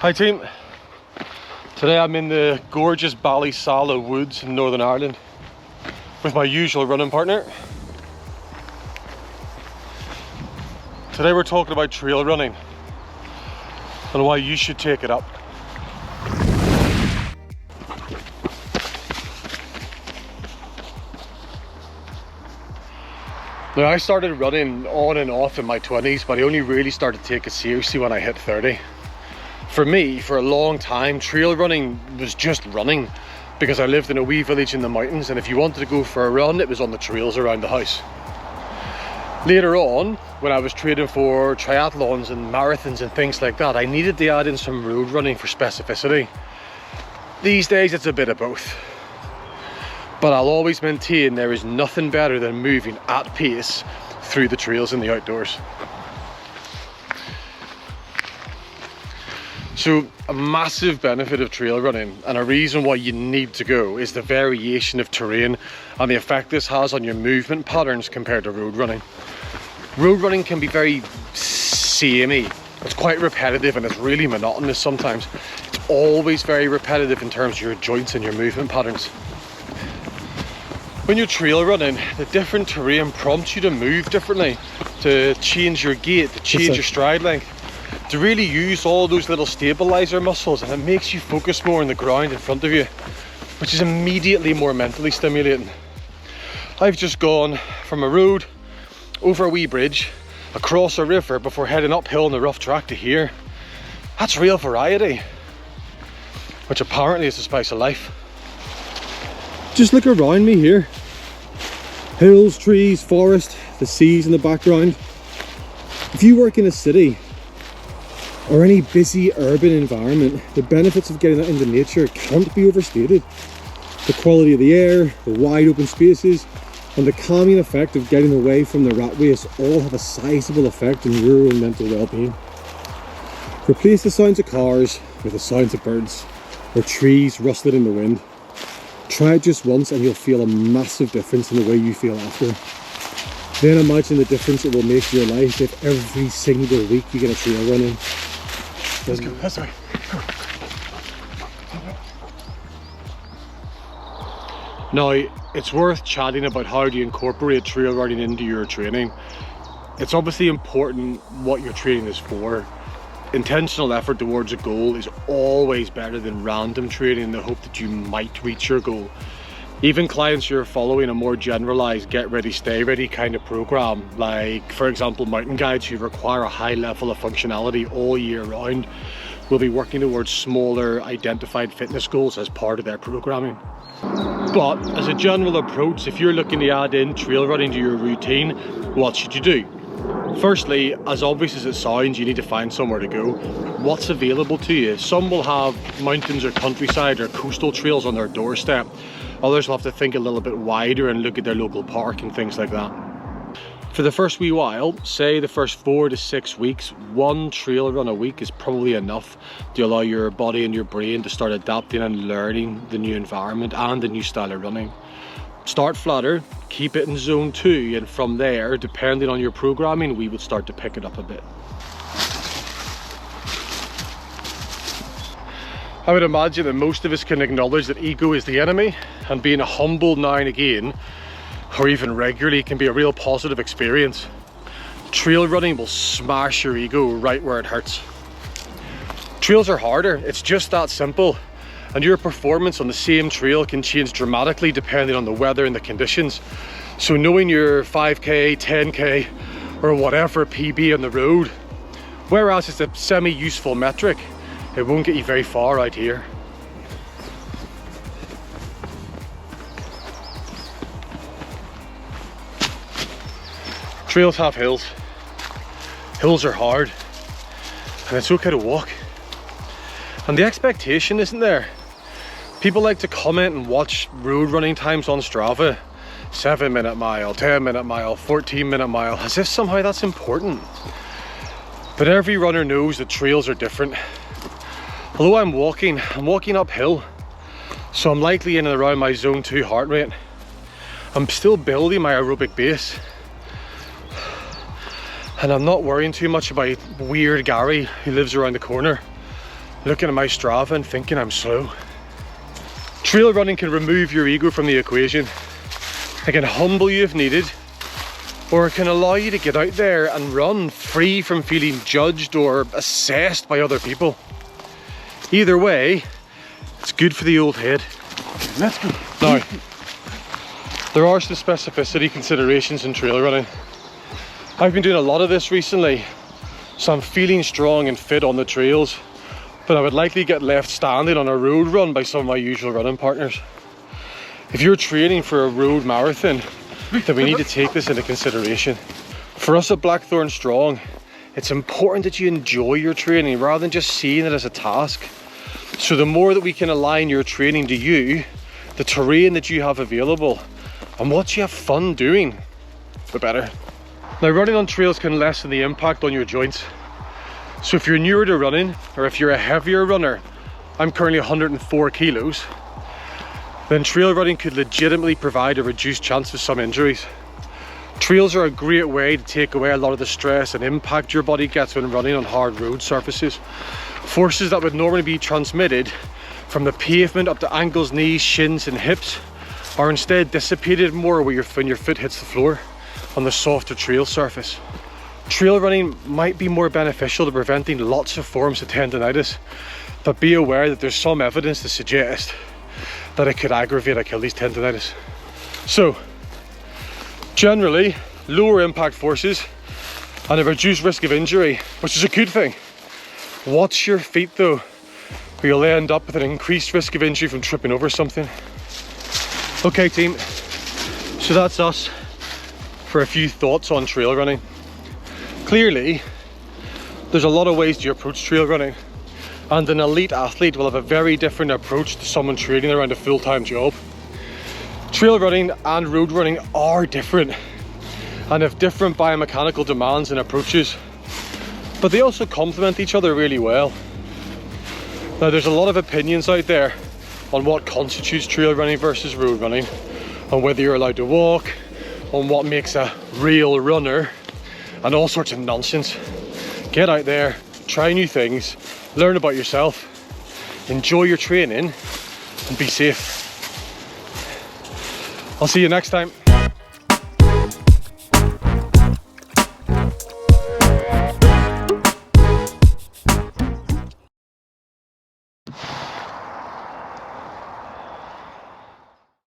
Hi team, today I'm in the gorgeous Ballysalla woods in Northern Ireland with my usual running partner. Today we're talking about trail running and why you should take it up. Now, I started running on and off in my 20s, but I only really started to take it seriously when I hit 30. For me, for a long time, trail running was just running because I lived in a wee village in the mountains, and if you wanted to go for a run, it was on the trails around the house. Later on, when I was training for triathlons and marathons and things like that, I needed to add in some road running for specificity. These days, it's a bit of both. But I'll always maintain there is nothing better than moving at pace through the trails in the outdoors. So a massive benefit of trail running, and a reason why you need to go, is the variation of terrain and the effect this has on your movement patterns compared to road running. Road running can be very samey. It's quite repetitive and it's really monotonous sometimes. It's always very repetitive in terms of your joints and your movement patterns. When you're trail running, the different terrain prompts you to move differently, to change your gait, to change your stride length, to really use all those little stabilizer muscles, and it makes you focus more on the ground in front of you, which is immediately more mentally stimulating. I've just gone from a road over a wee bridge, across a river before heading uphill on the rough track to here. That's real variety, which apparently is the spice of life. Just look around me here. Hills, trees, forest, the seas in the background. If you work in a city or any busy urban environment, the benefits of getting out into nature can't be overstated. The quality of the air, the wide open spaces, and the calming effect of getting away from the rat race all have a sizable effect on your own mental well-being. Replace the sounds of cars with the sounds of birds or trees rustling in the wind. Try it just once and you'll feel a massive difference in the way you feel after. Then imagine the difference it will make to your life if every single week you get a trail running. Let's go, that's right. Now, it's worth chatting about how to incorporate trail running into your training. It's obviously important what your training is for. Intentional effort towards a goal is always better than random training in the hope that you might reach your goal. Even clients who are following a more generalized get ready, stay ready kind of program, like for example mountain guides who require a high level of functionality all year round, will be working towards smaller identified fitness goals as part of their programming. But as a general approach, if you're looking to add in trail running to your routine, what should you do? Firstly, as obvious as it sounds, you need to find somewhere to go. What's available to you? Some will have mountains or countryside or coastal trails on their doorstep. Others will have to think a little bit wider and look at their local park and things like that. For the first wee while, say the first 4 to 6 weeks, one trail run a week is probably enough to allow your body and your brain to start adapting and learning the new environment and the new style of running. Start flatter, keep it in zone 2, and from there, depending on your programming, we would start to pick it up a bit. I would imagine that most of us can acknowledge that ego is the enemy, and being humble now and again, or even regularly, can be a real positive experience. Trail running will smash your ego right where it hurts. Trails are harder, it's just that simple. And your performance on the same trail can change dramatically depending on the weather and the conditions. So knowing your 5k, 10k, or whatever PB on the road, whereas it's a semi-useful metric, it won't get you very far out here. Trails have hills. Hills are hard, and it's okay to walk. And the expectation isn't there. People like to comment and watch road running times on Strava. 7-minute mile, 10-minute mile, 14-minute mile, as if somehow that's important. But every runner knows that trails are different. Although I'm walking uphill, so I'm likely in and around my zone 2 heart rate. I'm still building my aerobic base. And I'm not worrying too much about weird Gary who lives around the corner. looking at my Strava and thinking I'm slow. Trail running can remove your ego from the equation. It can humble you if needed, or it can allow you to get out there and run free from feeling judged or assessed by other people. Either way, it's good for the old head. Let's go. Now, there are some specificity considerations in trail running. I've been doing a lot of this recently, so I'm feeling strong and fit on the trails, but I would likely get left standing on a road run by some of my usual running partners. If you're training for a road marathon, then we need to take this into consideration. For us at Blackthorn Strong, it's important that you enjoy your training rather than just seeing it as a task. So the more that we can align your training to you, the terrain that you have available, and what you have fun doing, the better. Now, running on trails can lessen the impact on your joints. So if you're newer to running, or if you're a heavier runner, I'm currently 104 kilos, then trail running could legitimately provide a reduced chance of some injuries. Trails are a great way to take away a lot of the stress and impact your body gets when running on hard road surfaces. Forces that would normally be transmitted from the pavement up to ankles, knees, shins and hips are instead dissipated more when your foot hits the floor on the softer trail surface. Trail running might be more beneficial to preventing lots of forms of tendinitis, but be aware that there's some evidence to suggest that it could aggravate Achilles tendinitis. So, generally, lower impact forces and a reduced risk of injury, which is a good thing. Watch your feet though, or you'll end up with an increased risk of injury from tripping over something. Okay team, so that's us for a few thoughts on trail running. Clearly, there's a lot of ways to approach trail running, and an elite athlete will have a very different approach to someone training around a full-time job. Trail running and road running are different and have different biomechanical demands and approaches, but they also complement each other really well. Now, there's a lot of opinions out there on what constitutes trail running versus road running, on whether you're allowed to walk, on what makes a real runner, and all sorts of nonsense. Get out there, try new things, learn about yourself, enjoy your training, and be safe. I'll see you next time.